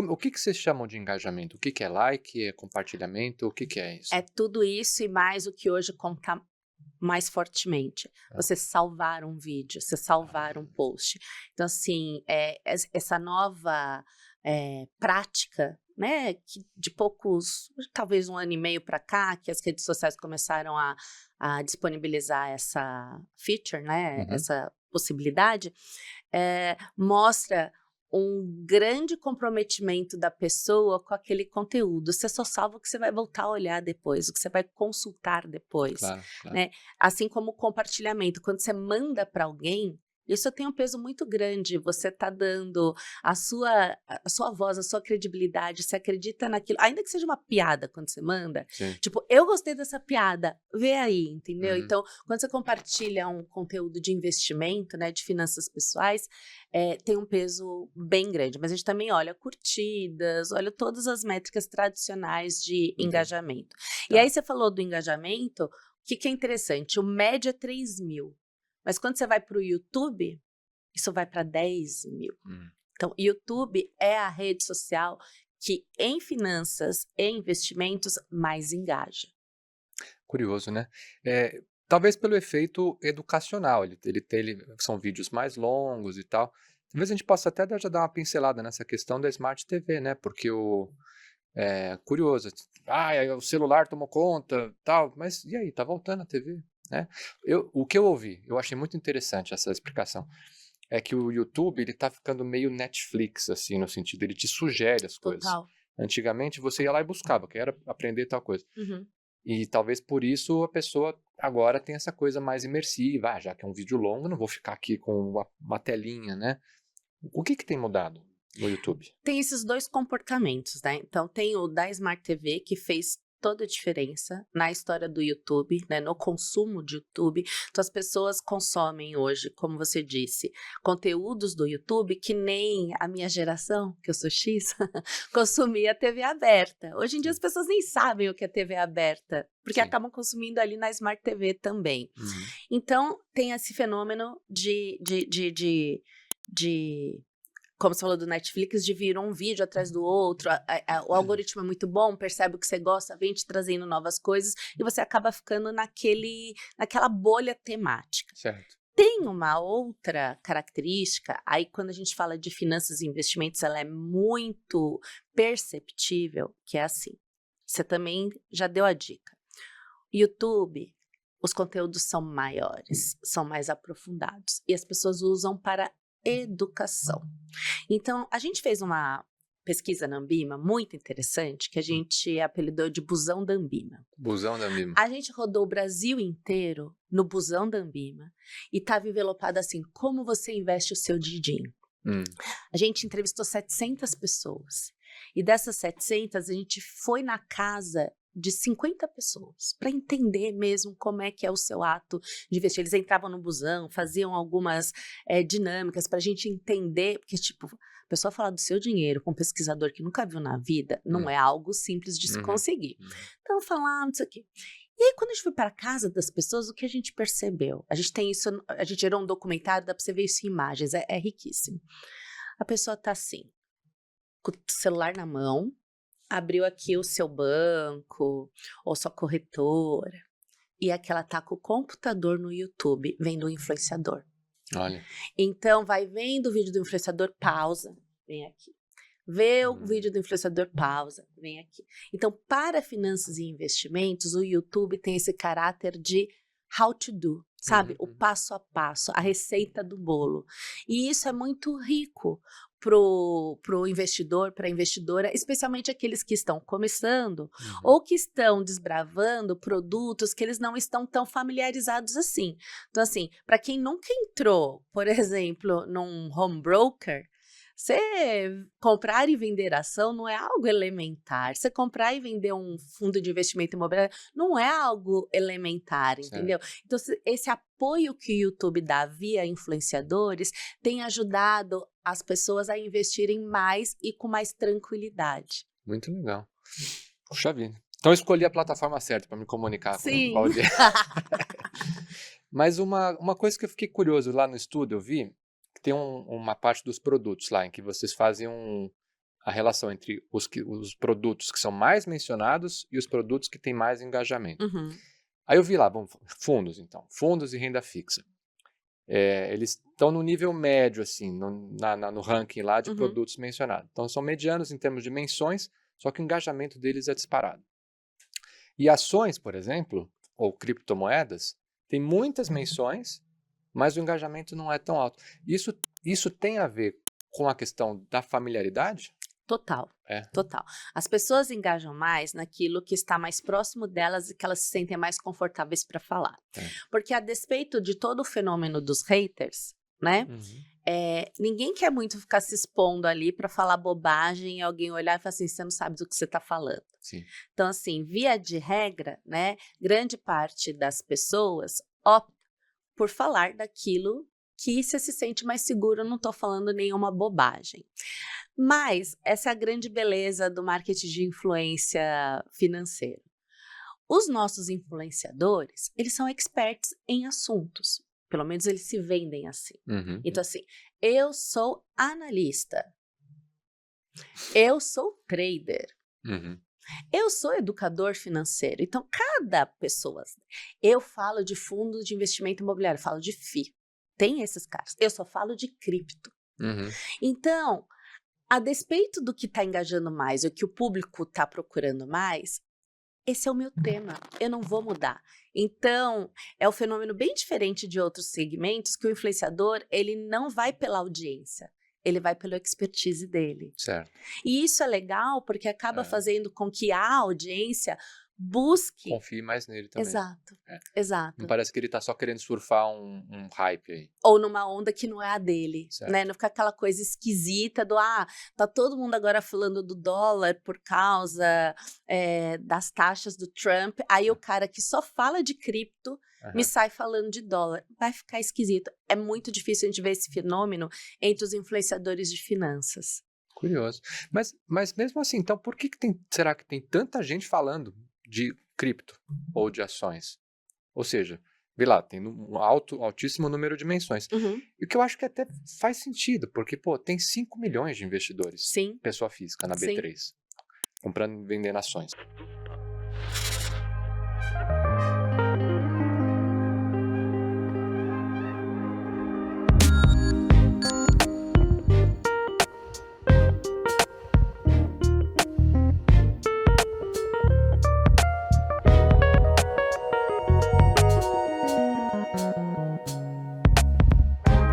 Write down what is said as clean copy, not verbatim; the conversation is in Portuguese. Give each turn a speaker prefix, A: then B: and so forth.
A: O que que vocês chamam de engajamento? O que que é like, é compartilhamento, o que que é isso?
B: É tudo isso e mais o que hoje conta mais fortemente.
A: Ah,
B: Você salvar um vídeo, você salvar um post. Então, assim, essa nova prática, né, que de poucos, talvez 1 ano e meio para cá, que as redes sociais começaram a disponibilizar essa feature, né,
A: uhum,
B: essa possibilidade, mostra um grande comprometimento da pessoa com aquele conteúdo. Você só salva o que você vai voltar a olhar depois, o que você vai consultar depois,
A: claro, claro.
B: né. Assim como o compartilhamento, quando você manda para alguém, isso tem um peso muito grande, você está dando a sua voz, a sua credibilidade, você acredita naquilo, ainda que seja uma piada quando você manda,
A: Sim.
B: tipo: "Eu gostei dessa piada, vê aí", entendeu.
A: Uhum.
B: Então, quando você compartilha um conteúdo de investimento, né, de finanças pessoais, tem um peso bem grande, mas a gente também olha curtidas, olha todas as métricas tradicionais de
A: Entendi.
B: engajamento. E aí
A: Tá.
B: você falou do engajamento, o que que é interessante, o médio é 3.000, mas quando você vai para o YouTube, isso vai para 10.000.
A: Hum.
B: Então, YouTube é a rede social que em finanças e investimentos mais engaja.
A: Curioso, né? Talvez pelo efeito educacional, são vídeos mais longos e tal. Talvez a gente possa até já dar uma pincelada nessa questão da Smart TV, né? Porque curioso, aí o celular tomou conta, tal, mas e aí, tá voltando a TV, né? O que eu ouvi, eu achei muito interessante essa explicação, é que o YouTube ele tá ficando meio Netflix, assim, no sentido, ele te sugere as coisas.
B: Total.
A: Antigamente você ia lá e buscava, quero aprender tal coisa.
B: Uhum.
A: E talvez por isso a pessoa agora tem essa coisa mais imersiva. Já que é um vídeo longo, não vou ficar aqui com uma telinha, né? O que que tem mudado no YouTube?
B: Tem esses 2 comportamentos, né, então tem o da Smart TV que fez toda a diferença na história do YouTube, né, no consumo de YouTube. Então as pessoas consomem hoje, como você disse, conteúdos do YouTube que nem a minha geração, que eu sou X, consumia TV aberta. Hoje em dia as
A: Sim.
B: pessoas nem sabem o que é TV aberta, porque
A: Sim.
B: acabam consumindo ali na Smart TV também.
A: Uhum.
B: Então tem esse fenômeno de como você falou do Netflix, de vir um vídeo atrás do outro, o algoritmo é muito bom, percebe o que você gosta, vem te trazendo novas coisas, e você acaba ficando naquela bolha temática.
A: Certo.
B: Tem uma outra característica, aí quando a gente fala de finanças e investimentos, ela é muito perceptível, que é assim, você também já deu a dica. YouTube, os conteúdos são maiores, são mais aprofundados, e as pessoas usam para educação. Então, a gente fez uma pesquisa na Ambima muito interessante, que a gente apelidou de Busão da Ambima.
A: Busão da Mimo.
B: A gente rodou o Brasil inteiro no Busão da Ambima e estava envelopado assim, como você investe o seu din-din.
A: Hum.
B: A gente entrevistou 700 pessoas e dessas 700 a gente foi na casa de 50 pessoas para entender mesmo como é que é o seu ato de investir. Eles entravam no busão, faziam algumas dinâmicas para a gente entender, porque tipo, a pessoa falar do seu dinheiro com um pesquisador que nunca viu na vida não
A: Hum.
B: é algo simples de se
A: Uhum.
B: conseguir.
A: Uhum.
B: Então falar, não sei o quê. E aí, quando a gente foi para a casa das pessoas, o que a gente percebeu? A gente tem isso, a gente gerou um documentário, dá para você ver isso em imagens, é riquíssimo. A pessoa tá assim, com o celular na mão, abriu aqui o seu banco ou sua corretora, e aqui ela tá com o computador no YouTube, vendo o influenciador.
A: Olha.
B: Então, vai vendo o vídeo do influenciador, pausa, vem aqui. Vê o
A: Hum.
B: vídeo do influenciador, pausa, vem aqui. Então, para finanças e investimentos, o YouTube tem esse caráter de how to do, sabe?
A: Uhum.
B: O
A: Uhum.
B: passo a passo, a receita do bolo. E isso é muito rico pro investidor, para a investidora, especialmente aqueles que estão começando
A: Uhum.
B: ou que estão desbravando produtos que eles não estão tão familiarizados assim. Então, assim, para quem nunca entrou, por exemplo, num home broker, você comprar e vender ação não é algo elementar. Você comprar e vender um fundo de investimento imobiliário não é algo elementar, entendeu?
A: Certo.
B: Então, esse apoio que o YouTube dá via influenciadores tem ajudado as pessoas a investirem mais e com mais tranquilidade.
A: Muito legal. Puxa vida. Então eu escolhi a plataforma certa para me comunicar com a
B: Sim.
A: audiência. Mas uma coisa que eu fiquei curioso lá no estudo, eu vi que tem uma parte dos produtos lá em que vocês fazem a relação entre os produtos que são mais mencionados e os produtos que têm mais engajamento.
B: Uhum.
A: Aí eu vi lá, fundos então, fundos e renda fixa. Eles estão no nível médio, assim, no ranking lá de
B: Uhum.
A: produtos mencionados. Então são medianos em termos de menções, só que o engajamento deles é disparado. E ações, por exemplo, ou criptomoedas, tem muitas menções, mas o engajamento não é tão alto. Isso tem a ver com a questão da familiaridade?
B: Total,
A: É.
B: total. As pessoas engajam mais naquilo que está mais próximo delas e que elas se sentem mais confortáveis para falar.
A: É.
B: Porque a despeito de todo o fenômeno dos haters, né? Ninguém quer muito ficar se expondo ali para falar bobagem e alguém olhar e falar assim, você não sabe do que você está falando.
A: Sim.
B: Então, assim, via de regra, né? Grande parte das pessoas opta por falar daquilo que você se sente mais seguro, eu não estou falando nenhuma bobagem. Mas essa é a grande beleza do marketing de influência financeira. Os nossos influenciadores, eles são experts em assuntos. Pelo menos eles se vendem assim.
A: Uhum.
B: Então, assim, eu sou analista. Eu sou trader.
A: Uhum.
B: Eu sou educador financeiro. Então, cada pessoa... Eu falo de fundos de investimento imobiliário, falo de FI. Tem esses caras. Eu só falo de cripto.
A: Uhum.
B: Então, a despeito do que está engajando mais, o que o público está procurando mais, esse é o meu tema, eu não vou mudar. Então, é um fenômeno bem diferente de outros segmentos, que o influenciador, ele não vai pela audiência, ele vai pela expertise dele.
A: Certo.
B: E isso é legal, porque acaba fazendo com que a audiência busque...
A: Confie mais nele também.
B: Exato, exato.
A: Não parece que ele tá só querendo surfar um hype aí.
B: Ou numa onda que não é a dele,
A: Certo.
B: né? Não fica aquela coisa esquisita do, tá todo mundo agora falando do dólar por causa das taxas do Trump, aí o cara que só fala de cripto me sai falando de dólar. Vai ficar esquisito. É muito difícil a gente ver esse fenômeno entre os influenciadores de finanças.
A: Curioso. Mas mesmo assim, então por que será que tem tanta gente falando de cripto ou de ações? Ou seja, vê lá, tem um altíssimo número de menções.
B: Uhum.
A: E o que eu acho que até faz sentido, porque, tem 5 milhões de investidores,
B: Sim.
A: pessoa física, na
B: Sim.
A: B3, comprando e vendendo ações.